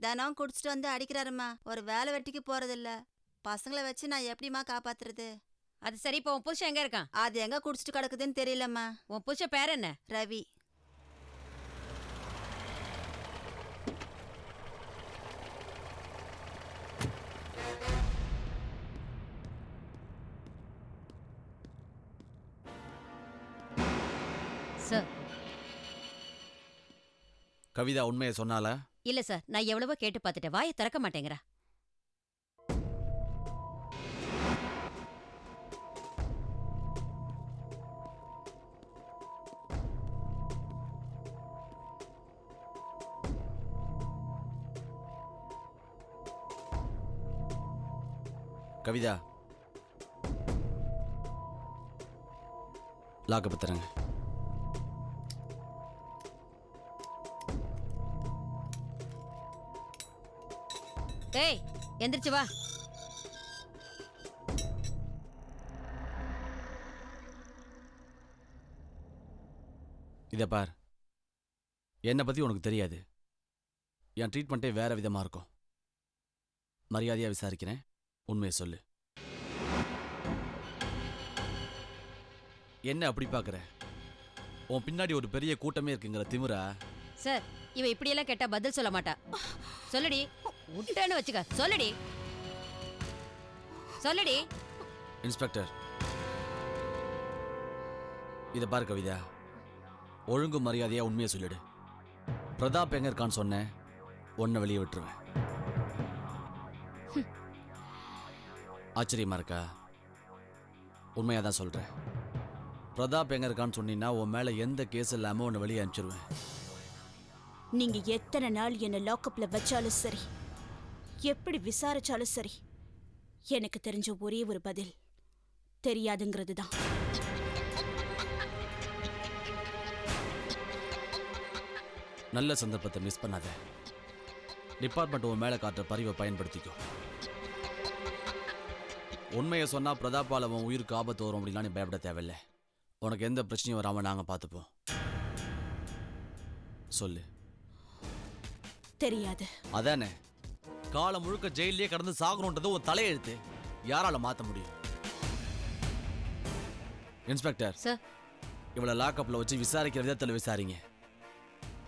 தினம் குடிச்சிட்டு வந்து அடிக்கிறாருமா. ஒரு வேலை வெட்டிக்கு போறதில்ல. பசங்களை வச்சு நான் எப்படிம்மா காப்பாத்துறது? அது சரி, இப்போ உன் புருஷன் எங்க இருக்கான்? அது எங்க குடிச்சிட்டு கிடக்குதுன்னு தெரியலம்மா. உன் புருஷன் பேர் என்ன? ரவி. சார். கவிதா உண்மையை சொன்னால? இல்ல சார், நான் எவ்வளவோ கேட்டு பார்த்துட்டேன். வாயை திறக்க மாட்டேங்கிறா. கவிதா, லாக்கப் தரங்க. டேய், எந்திரிச்சு வா. இதை பார், என்னை பற்றி உனக்கு தெரியாது. என் ட்ரீட்மெண்ட்டே வேற விதமாக இருக்கும். மரியாதையாக விசாரிக்கிறேன், உண்மையை சொல்லு. என்ன அப்படி பார்க்குற? உன் பின்னாடி ஒரு பெரிய கூட்டமே இருக்குங்கிற திமிரா? சார், இவ இப்படியெல்லாம் கேட்டா பதில் சொல்ல மாட்டா. சொல்லுடி, விட்டேன்னு வச்சுக்க. சொல்லுடி சொல்லுடி. இன்ஸ்பெக்டர், இதை பார் கவிதா, ஒழுங்கு மரியாதையாக உண்மையை சொல்லிடு. பிரதாப் எங்க இருக்கான்னு சொன்னேன், உன்னை வெளியே விட்டுருவேன். ஆச்சரியமா இருக்கா? உண்மையாக தான் சொல்கிறேன். பிரதாப் எங்க இருக்கான்னு சொன்னீங்கன்னா உன் மேலே எந்த கேஸ் இல்லாமல் உன்னை வெளியே அனுப்பிச்சிருவேன். நீங்க எத்தனை நாள் என்ன லாக்அப்ல வச்சாலும் சரி, எப்படி விசாரிச்சாலும் சரி, எனக்கு தெரிஞ்ச ஒரே ஒரு பதில் தெரியாதுங்கிறது தான். நல்ல சந்தர்ப்பத்தை மிஸ் பண்ணாத. டிபார்ட்மெண்ட் உன் மேலே காட்டுற பரிவை பயன்படுத்திக்கோ. உண்மையை சொன்னா பிரதாப்பால உன் உயிருக்கு ஆபத்து வரும் அப்படின்னா நீ பயப்பட தேவையில்லை. உனக்கு எந்த பிரச்சனையும் வராமல் நாங்கள் பார்த்துப்போம். சொல்லு. தெரியாது. அதானே, காலம் முழுக்க ஜெயிலே கடந்து சாகணுன்றது உன் தலையெழுத்து. யாரால மாற்ற முடியும்? இன்ஸ்பெக்டர் சார், இவளை லாக்அப்ல வச்சு விசாரிக்கிற விதத்தில் விசாரிங்க.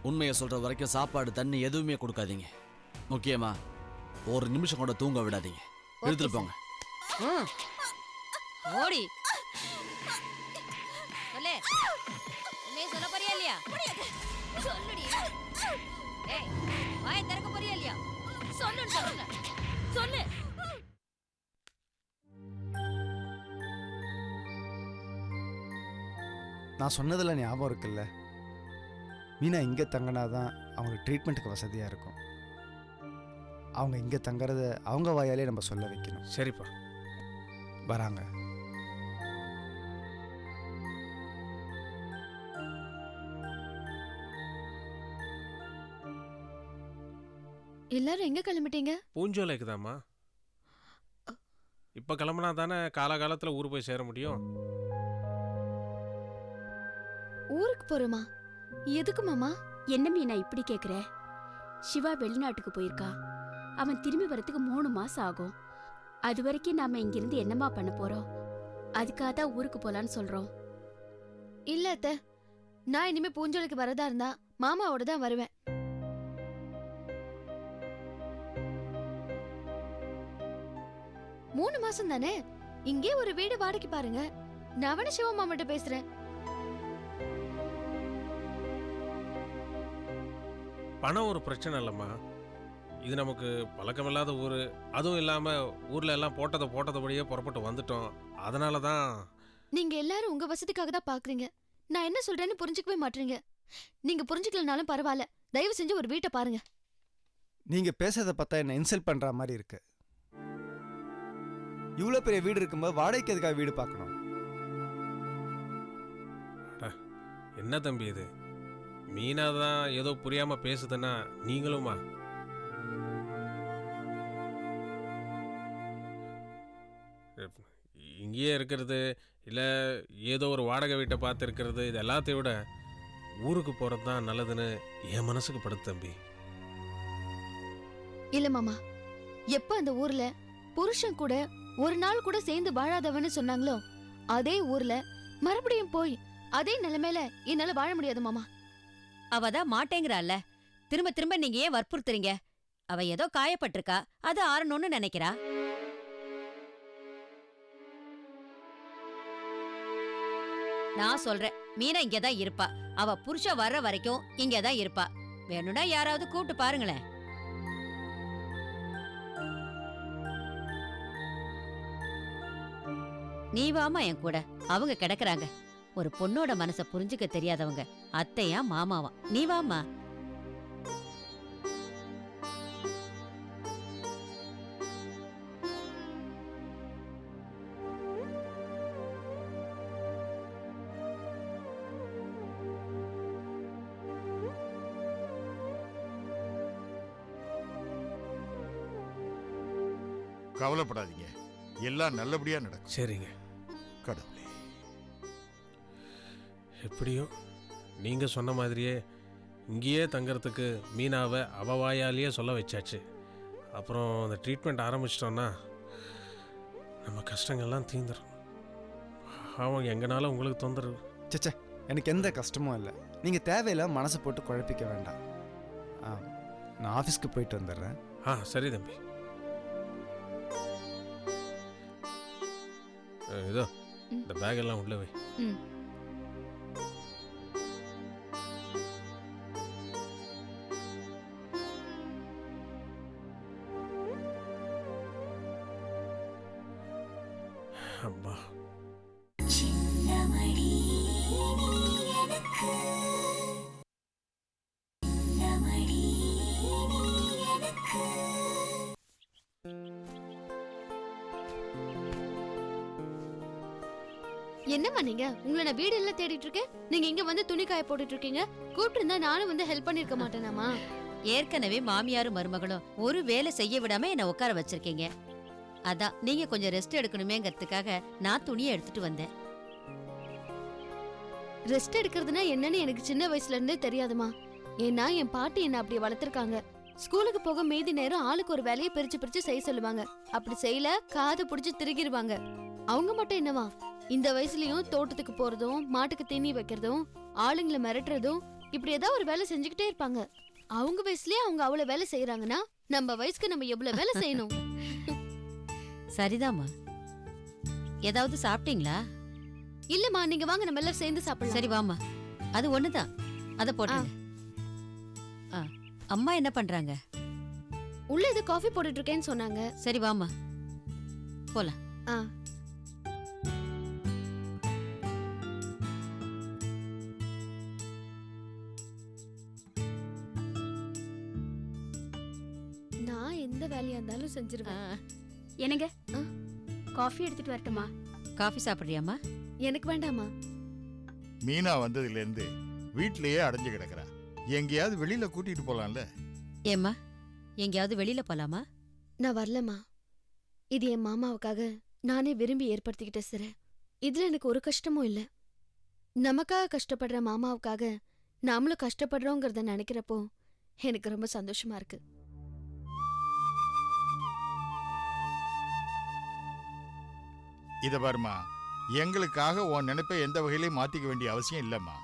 உண்மையை சொல்ற வரைக்கும் சாப்பாடு தண்ணி எதுவுமே கொடுக்காதீங்க. முக்கியமா ஒரு நிமிஷம் கூட தூங்க விடாதீங்க. எடுத்துட்டு போங்க. ஓடி சொல்லு. உண்மையை சொல்ல போறியா இல்லையா? சொல்லுடி. ஏய், வாயை திறக்க போறியா இல்லையா? சொல்லு சொல்லுங்க. சொல்லு. நான் சொன்னதில் ஞாபகம் இருக்குல்ல, மீனா இங்கே தங்கினாதான் அவங்களுக்கு ட்ரீட்மெண்ட்டுக்கு வசதியாக இருக்கும். அவங்க இங்கே தங்குறத அவங்க வாயாலே நம்ம சொல்ல வைக்கணும். சரிப்பா, வராங்க. எல்லாரும் எங்க கிளம்பிட்டீங்க? பூஞ்சோலைக்கு தாம்மா. இப்போ கிளம்புனா தானே காலகாலத்தில் ஊர் போய் சேர முடியும். ஊருக்கு போறோமா? எதுக்கு மாமா? என்ன மீனா இப்படி கேக்குற? சிவா வெளிநாட்டுக்கு போயிருக்கா. அவன் திரும்பி வரத்துக்கு 3 மாசம் ஆகும். அது வரைக்கும் நாம இங்கிருந்து என்னமா பண்ண போறோம்? அதுக்காக தான் ஊருக்கு போலான்னு சொல்றோம். இல்ல அத்தை, நான் இனிமே பூஞ்சோலைக்கு வரதா இருந்தா மாமாவோட தான் வருவேன். மூணு மாசம் தானே, இங்கே ஒரு வீடு வாடகைக்கு பாருங்க. நான் வேணா சிவா மாமாட்ட பேசுறேன். பணம் ஒரு பிரச்சனை இல்லைம்மா. இது நமக்கு பழக்கமில்லாத ஊர். அதுவும் இல்லாமல் ஊரில் எல்லாம் போட்டதைப்படியே புறப்பட்டு வந்துட்டோம். அதனால தான். நீங்க எல்லாரும் உங்க வசதிக்காக தான் பாக்குறீங்க. நான் என்ன சொல்றேன்னு புரிஞ்சுக்கவே மாட்டீங்க. நீங்க புரிஞ்சுக்கலனாலும் பரவாயில்ல, தயவு செஞ்சு ஒரு வீட்டை பாருங்க. நீங்கள் பேசுறதை பார்த்தா என்ன இன்சல்ட் பண்ணுற மாதிரி இருக்கு. இவ்வளோ பெரிய வீடு இருக்கும்போது வாடகைக்கு எதுக்காக வீடு பார்க்கணும்? என்ன தம்பி இது? மீனா தான் ஏதோ புரியாமல் பேசுதுன்னா நீங்களுமா? இங்கேயே இருக்கிறது இல்லை ஏதோ ஒரு வாடகை வீட்டை பார்த்து இருக்கிறது, இது எல்லாத்தையும் விட ஊருக்கு போகிறது தான் நல்லதுன்னு என் மனசுக்கு படுது தம்பி. இல்ல மாமா, எப்ப அந்த ஊர்ல புருஷன் கூட ஒரு நாள் கூட சேர்ந்து வாழாதவன்னு சொன்னாங்களோ அதே ஊர்ல மறுபடியும் போய் அதே நிலைமையில என்னால வாழ முடியாது மாமா. அவதான் மாட்டேங்கிறாள்ல, திரும்ப திரும்ப நீங்க ஏன் வற்புறுத்துறீங்க? அவ ஏதோ காயப்பட்டிருக்கா, அது ஆறணும்னு நினைக்கிறா. நான் சொல்றேன், மீனா இங்கதான் இருப்பா. அவ புருஷன் வர்ற வரைக்கும் இங்கதான் இருப்பா. வேணும்னா யாராவது கூப்பிட்டு பாருங்களேன். நீ வாமா என் கூட. அவங்க கிடக்குறாங்க. ஒரு பொண்ணோட மனச புரிஞ்சுக்க தெரியாதவங்க அத்தையா மாமாவா. நீ வாமா. கவலைப்படாதீங்க, எல்லாம் நல்லபடியா நடக்கும். சரிங்க. கடவுளே, எப்படியோ நீங்க சொன்ன மாதிரியே இங்கேயே தங்கறதுக்கு மீனாவை அவ வாயாலேயே சொல்ல வச்சாச்சு. அப்புறம் அந்த ட்ரீட்மெண்ட் ஆரம்பிச்சிட்டோன்னா நம்ம கஷ்டங்கள்லாம் தீந்துடும். அவங்க எங்கனால உங்களுக்கு தொந்தரவு. சச்சே, எனக்கு எந்த கஷ்டமும் இல்லை. நீங்கள் தேவையில்லாம மனசை போட்டு குழப்பிக்க வேண்டாம். நான் ஆஃபீஸ்க்கு போயிட்டு வந்துடுறேன். சரி தம்பி. இதோ இந்த பேக் எல்லாம் உள்ள வை. அம்மா, என்னம்மா நீங்க? உங்களை நான் வீடு எல்லாம் தேடிட்டு இருக்கேன், நீங்க இங்க வந்து துணி காய போட்டுட்டு இருக்கீங்க. கூப்பிட்டு இருந்தா நானும் வந்து ஹெல்ப் பண்ணிருக்க மாட்டேனாமா? ஏற்கனவே மாமியாரும் மருமகளும் ஒரு வேலை செய்ய விடாம என்ன உட்கார வச்சிருக்கீங்க. அதான் நீங்க கொஞ்சம் ரெஸ்ட் எடுக்கணுமேங்கிறதுக்காக நான் துணியை எடுத்துட்டு வந்தேன். ரெஸ்ட் எடுக்கிறதுனா என்னன்னு எனக்கு சின்ன வயசுல இருந்தே தெரியாதுமா. ஏன்னா என் பாட்டி என்ன அப்படி வளர்த்திருக்காங்க. ஸ்கூலுக்கு போக மீதி நேரம் ஆளுக்கு ஒரு வேலையை பிரிச்சு பிரிச்சு செய்ய சொல்லுவாங்க. அப்படி செய்யல காதை புடிச்சு திருகிருவாங்க. அவங்க மட்டும் என்னவா, இந்த வயசுலயும் தோட்டத்துக்கு போறதும் மாட்டுக்கு தீனி வைக்கிறதும் ஆளுங்களை மிரட்டுறதும் இப்படி ஏதாவது ஒரு வேலை செஞ்சுக்கிட்டே இருப்பாங்க. அவங்க வயசுலயே அவங்க அவ்வளவு வேலை செய்யறாங்கன்னா நம்ம வயசுக்கு நம்ம எவ்வளவு வேலை செய்யணும்? சரிதாம்மா. ஏதாவது சாப்பிட்டீங்களா? இல்லம்மா, நீங்க வாங்க, நம்ம எல்லாரும் சேர்ந்து சாப்பிடலாம். சரி வாமா. அது ஒண்ணுதான், அத போட்டுங்க. அம்மா என்ன பண்றாங்க? உள்ள ஏதோ காஃபி போட்டுட்டு இருக்கேன்னு சொன்னாங்க. சரி வாமா போலாம். நான் எந்த வேலையா இருந்தாலும் செஞ்சிருவேன். என்னங்க, காஃபி எடுத்துட்டு வரட்டுமா? காஃபி சாப்பிடுறியாமா? எனக்கு வேண்டாமா. மீனா வந்ததுல இருந்து வீட்லயே அடைஞ்சு கிடக்குறா. எங்கேயாவது வெளியில கூட்டிட்டு போலாம்ல? ஏம்மா, எங்கேயாவது வெளியில போலாமா? நான் வரலம்மா. இது என் மாமாவுக்காக நானே விரும்பி ஏற்படுத்திக்கிட்ட சிறை. இதுல எனக்கு ஒரு கஷ்டமும் இல்ல. நமக்காக கஷ்டப்படுற மாமாவுக்காக நாமளும் கஷ்டப்படுறோங்கிறத நினைக்கிறப்போ எனக்கு ரொம்ப சந்தோஷமா இருக்கு. இத பாருமா, எங்களுக்காக உன் நினைப்பை எந்த வகையிலையும் மாத்திக்க வேண்டிய அவசியம் இல்லம்மா.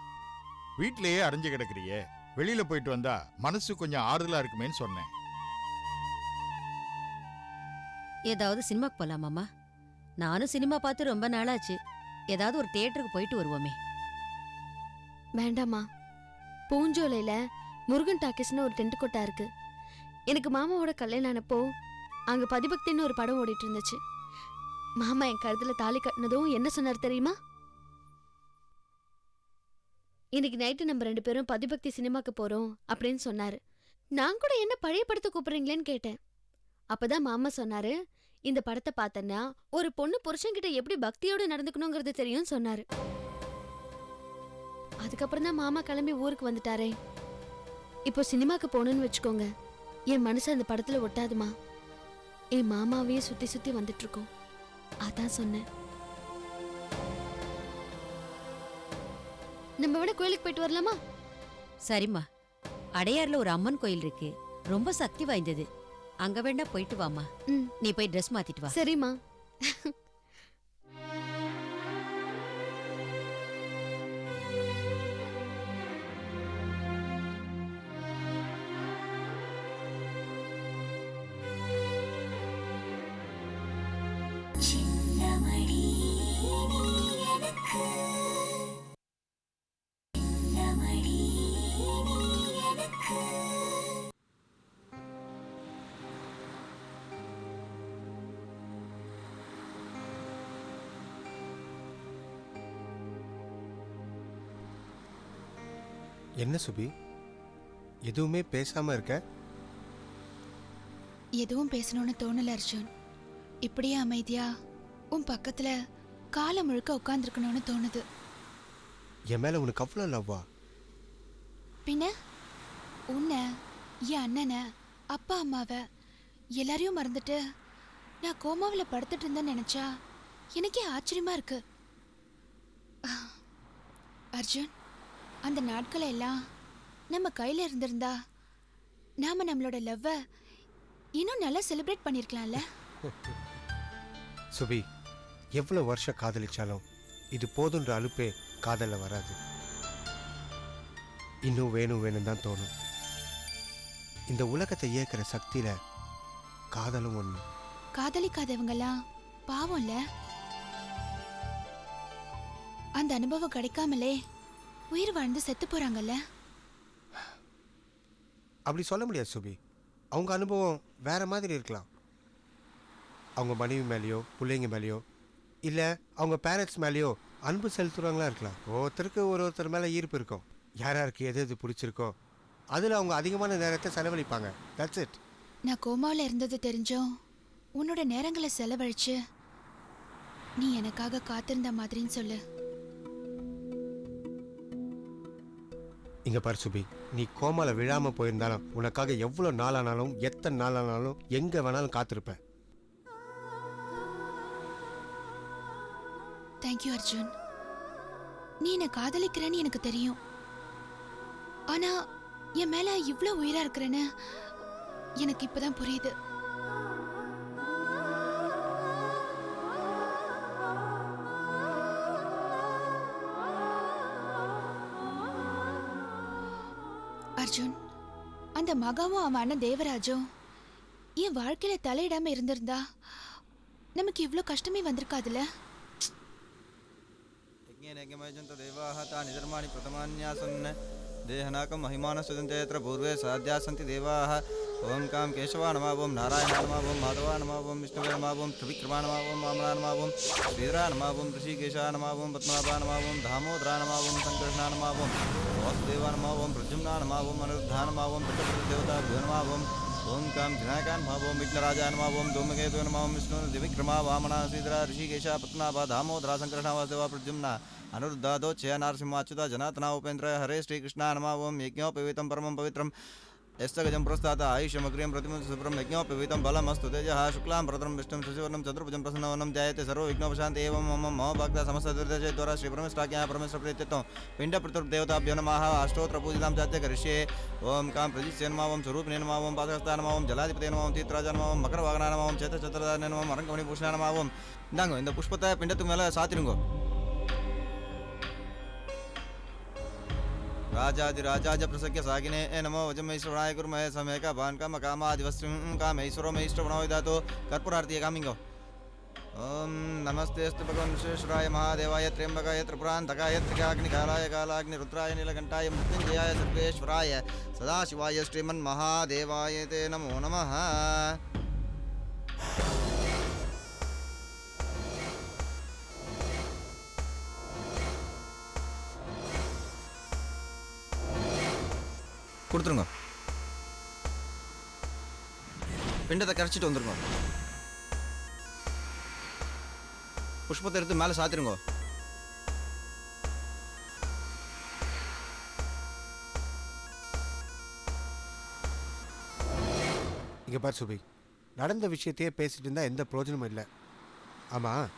வீட்லயே அடைஞ்சு கிடக்குறியே, வெளியில போயிட்டு வந்தா மனசு கொஞ்சம் ஆறுதலா இருக்குமேன்னு சொன்னேன். ஏதாவது சினிமாக்கு போலாமாமா? நானும் சினிமா பார்த்து ரொம்ப நாளாச்சு. ஏதாவது ஒரு தியேட்டருக்கு போயிட்டு வருவோமே. வேண்டாமா. பூஞ்சோலையில முருகன் டாக்கிஸ்னு ஒரு டென்ட் கொட்டா இருக்கு. எனக்கு மாமாவோட கல்யாணம் ஆனப்போ அங்க பதிபக்தின்னு ஒரு படம் ஓடிட்டு இருந்துச்சு. மாமா என் கழுத்துல தாலி கட்டினதும் என்ன சொன்னார் தெரியுமா? இன்னைக்கு நைட்டு நம்ம 2 பேரும் பதிபக்தி சினிமாக்கு போறோம் அப்படின்னு சொன்னாரு. நான் கூட என்ன பழைய படத்தை கூப்பிடுறீங்களேன்னு கேட்டேன். அப்பதான் மாமா சொன்னாரு, இந்த படத்தை பார்த்தன்னா ஒரு பொண்ணு புருஷன்கிட்ட எப்படி பக்தியோட நடந்துக்கணுங்கிறது தெரியும் சொன்னாரு. அதுக்கப்புறம் தான் மாமா கிளம்பி ஊருக்கு வந்துட்டாரே. இப்போ சினிமாக்கு போகணும்னு வச்சுக்கோங்க, என் மனசு அந்த படத்துல ஒட்டாதுமா. என் மாமாவையே சுத்தி சுத்தி வந்துட்டு இருக்கோம். அதான் சொன்னேன். நம்ம வேணா கோயிலுக்கு போயிட்டு வரலாமா? சரிம்மா. அடையார்ல ஒரு அம்மன் கோயில் இருக்கு, ரொம்ப சக்தி வாய்ந்தது. அங்க வேணா போயிட்டு வாமா. ம். நீ போய் ட்ரெஸ் மாத்திட்டு வா. சரிம்மா. என்ன சுபி, எதுவுமே பேசாம இருக்க? எதுவும் பேசணும்னு தோணல அர்ஜுன். இப்படியே அமைதியா உன் பக்கத்துல காலம் முழுக்க உட்கார்ந்துருக்கணும்னு தோணுது. என் மேல உனக்கு அவ்வளோ லவ்வா? பின்ன உன்னை, என் அண்ணனை, அப்பா அம்மாவை எல்லாரையும் மறந்துட்டு நான் கோமாவில் படுத்துட்டு இருந்தேன்னு நினைச்சா எனக்கே ஆச்சரியமா இருக்கு. அர்ஜுன், அந்த நாட்களை எல்லாம் நம்ம கையில இருந்திருந்தா நாம நம்மளோட லவ்வை இன்னும் நல்லா செலிப்ரேட் பண்ணிருக்கலாம்ல. சுபி, எவ்வளோ வருஷம் காதலிச்சாலும் இது போதுன்ற அலுப்பே காதலில் வராது. இன்னும் வேணும் வேணும் தான் தோணும். இந்த உலகத்தை இயக்கிற சக்தியில காதலும் ஒன்று. காதலிக்காதவங்கெல்லாம் பாவம்ல. அந்த அனுபவம் கிடைக்காமலே உயிர் வாழ்ந்து செத்து போறாங்கல்ல. அப்படி சொல்ல முடியாது சுபி. அவங்க அனுபவம் வேற மாதிரி இருக்கலாம். அவங்க மனைவி மேலேயோ பிள்ளைங்க மேலேயோ இல்லை அவங்க பேரண்ட்ஸ் மேலேயோ அன்பு செலுத்துறவங்களா இருக்கலாம். ஒருத்தருக்கு ஒருத்தர் மேலே ஈர்ப்பு இருக்கும். யாருக்கு எது எது பிடிச்சிருக்கோ அதில் அவங்க அதிகமான நேரத்தை செலவழிப்பாங்க. That's it. நான் கோமாவில் இருந்தது தெரிஞ்சும் உன்னோட நேரங்களை செலவழிச்சு நீ எனக்காக காத்திருந்த மாதிரின்னு சொல்லு. இங்கே பாரு சுபி, நீ கோமால விழாமல் போயிருந்தாலும் உனக்காக எவ்வளோ நாளானாலும் எத்தனை நாளானாலும் எங்கே வேணாலும் காத்திருப்பேன். தேங்க்யூ அர்ஜுன். நீ என்னை காதலிக்கிறேன்னு எனக்கு தெரியும். ஆனா என் மேல இவ்ளோ உயிரா இருக்கிறேன்னு எனக்கு இப்பதான் புரியுது. அர்ஜுன், அந்த மகாவும் அவன் அண்ணன் தேவராஜும் என் வாழ்க்கையில தலையிடாம இருந்திருந்தா நமக்கு இவ்ளோ கஷ்டமே வந்திருக்காதுல்ல. धर्माणि प्रथमान्यासन् देहनाकं महिमानः सुदन्ते यत्र पूर्वे साध्याः सन्ति देवाः. ओं कां केशवा नमः, ओं नारायण नमः, ओं माधवा नमः, ओं विष्णुवे नमः, ओं त्रिविक्रमा नमः, ओं वामना नमः, ओं श्रीधरा नमः, ओं ऋषिकेशा नमः, ओं पद्मनाभा नमः, ओं दामोदरा नमः, ओं संकृष्णा नमः, ओं वासुदेवा नमः, ओं प्रद्युम्ना नमः, ओं अनिरुद्धा नमः, ओं पितृदेवताभ्यो नमः, ओं कां विनायका नमः, ओं विघ्नराजाय नमः, ओं धूमकेतुवे नमः, ओं विष्णु त्रिविक्रमा वामना श्रीधरा ऋषिकेशा पद्मनाभा दामोदरा संकृष्णा वासुदेवा प्रद्युम्ना अनुरुद्धादो चय नारसिंहाच्युता जनातना उपेन्द्र हरे श्रीकृष्णा नमः. ओं यज्ञोपवीतं परमं पवित्रं यस्य गजं पुरस्तात् आयुष्यमग्रियं प्रतिमं शुभ्रं यज्ञोपवीतं बलमस्तु तेजः शुक्लां भरतरं विष्णुं शशिवर्णं चतुर्भुजं प्रसन्नवदनं ध्यायते सर्वविघ्नोपशान्ति एवं मम भक्ता समस्तदुर्दशद्वारा श्रीपरमेश्वराज्ञा परमेश्वरप्रीत्यर्थं पिण्डपितृदेवताभ्यो नमः. अष्टोत्तरपूजितां चात्य करिष्ये. ओं कां प्रजिष्ये नमः, ओं स्वरूपिणे नमः, ओं पादहस्ता नमः, ओं जलाधिपते नमः, ओं तीर्थराजा नमः, ओं मकरवाहना नमः, ओं चैत्रचत्रधारिणे नमः, मरङ्गमणिभूषणा नमः. ओं இந்தாங்க இந்த புஷ்பத்தை பிண்டத்துக்கு மேலே சாத்திருங்கோ. राजाधिराजाज प्रसख्य सागिने नमो वजमैश्वराय गुरुमहे समेका भान काम कामादिवस्त्रं कामेश्वरो महेश्वरो विधातो कर्पूरार्तिय कामिंगो. ओम नमस्तेस्तु भगवान् विश्वेश्वराय महादेवाय त्र्यंबकाय त्रिपुरान्तकाय त्रिकाग्निकालाय कालाग्नि रुद्राय नीलकण्ठाय मृत्युञ्जयाय सर्वेश्वराय सदाशिवाय श्रीमन्महादेवाय ते नमो नमः. கொடுத்துருங்க. பிண்டத்தை கரைச்சிட்டு வந்துருங்க. புஷ்பத்தை எடுத்து மேலே சாத்திருங்க. இங்கே பார் சுபி, நடந்த விஷயத்தையே பேசிட்டு இருந்தால் எந்த பிரயோஜனமும் இல்லை. ஆமாம்,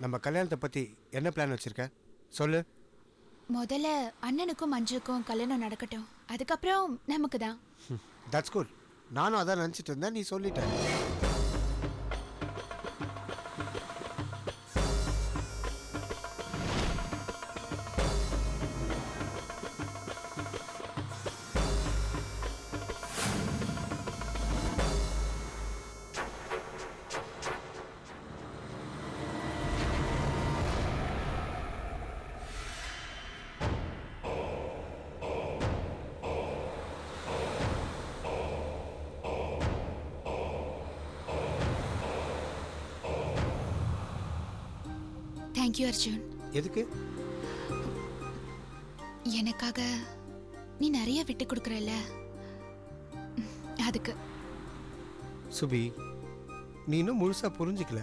நம்ம கல்யாணத்தை பற்றி என்ன பிளான் வச்சுருக்க சொல்லு. முதல்ல அண்ணனுக்கும் மஞ்சுக்கும் கல்யாணம் நடக்கட்டும், அதுக்கப்புறம் நமக்கு தான். That's good. நானும் அதான் நினச்சிட்டு இருந்தேன், நீ சொல்லிட்ட. தேங்க்யூ அர்ஜுன். எதுக்கு? எனக்காக நீ நிறைய விட்டு கொடுக்குறல்ல, அதுக்கு. சுபி, நீ இன்னும் முழுசா புரிஞ்சுக்கல.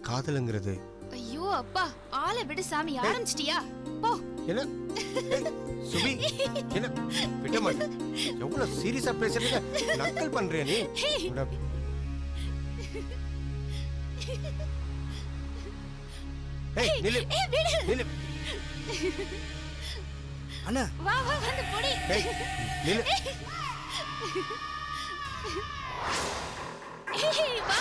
காதலுங்கிறது. ஐயோ அப்பா, ஆளை விடு சாமி, ஆரம்பிச்சிட்டியா? போ. என்ன சுபி, என்ன விட மாட்டேன். எவ்வளவு சீரியஸா பேசுறீங்க, நக்கல் பண்றியா நீ? ஏய் நில்லு, நில்லு. அண்ணா வா வா வந்து போடி. ஏய் நில்லு. ஏய் வா.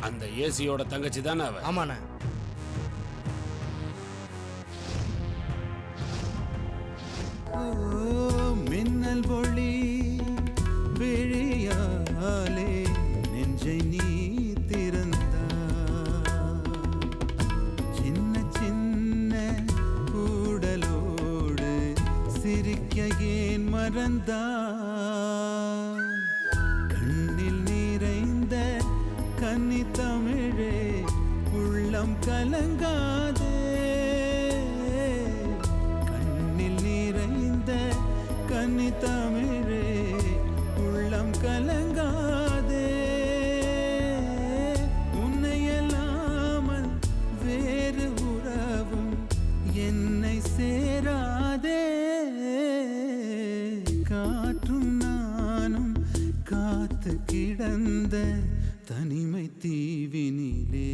அந்த ஏசியோட தங்கச்சி தானே அவ? ஆமாண்ணா. மின்னல் ஒளி விழியாலே நெஞ்சை நீ திறந்தா, சின்ன சின்ன கூடலோடு சிரிக்க ஏன் மறந்தா, கண்ணில் நிறைந்த கன்னி தமிழே உள்ளம் கலங்காதே, கண்ணில் நிறைந்த கன்னி தமிழே உள்ளம் கலங்காதே, உன்னை அல்லாமல் வேறு உறவும் என்னை சேராதே, காற்றும் நானும் காத்து கிடந்த தனிமை தீவினிலே